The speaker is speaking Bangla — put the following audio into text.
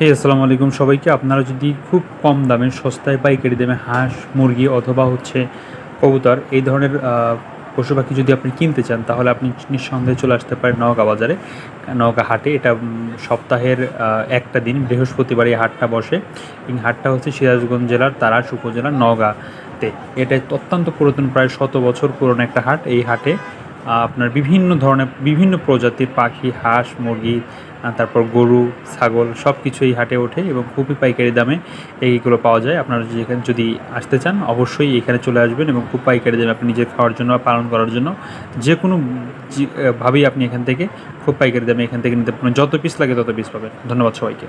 আসসালামু আলাইকুম সবাইকে। আপনারা যদি খুব কম দামে সস্তায় পাইকারি দামে হাঁস, মুরগি অথবা কবুতর এই ধরনের পশু পাখি যদি আপনি কিনতে চান, তাহলে আপনি নিঃসন্দেহে চলে আসতে পারেন নওগাঁ বাজারে, নওগাঁ হাটে। এটা সপ্তাহের একটা দিন বৃহস্পতিবার এই হাটটা বসে। এই হাটটা হচ্ছে সিরাজগঞ্জ জেলার তারাস উপজেলার নওগাঁতে। এটা অত্যন্ত পুরাতন, প্রায় 100 বছর পুরনো একটা হাট। এই হাটে আপনার বিভিন্ন ধরনের বিভিন্ন প্রজাতির পাখি, হাঁস, মুরগি, তারপর গরু, ছাগল সব কিছু এই হাটে ওঠে এবং খুবই পাইকারি দামে এইগুলো পাওয়া যায়। আপনারা যেখানে যদি আসতে চান, অবশ্যই এখানে চলে আসবেন এবং খুব পাইকারি দামে আপনি নিজের খাওয়ার জন্য বা পালন করার জন্য যে কোনো ভাবেই আপনি এখান থেকে খুব পাইকারি দামে এখান থেকে নিতে পারেন। যত পিস লাগে তত পিস পাবেন। ধন্যবাদ সবাইকে।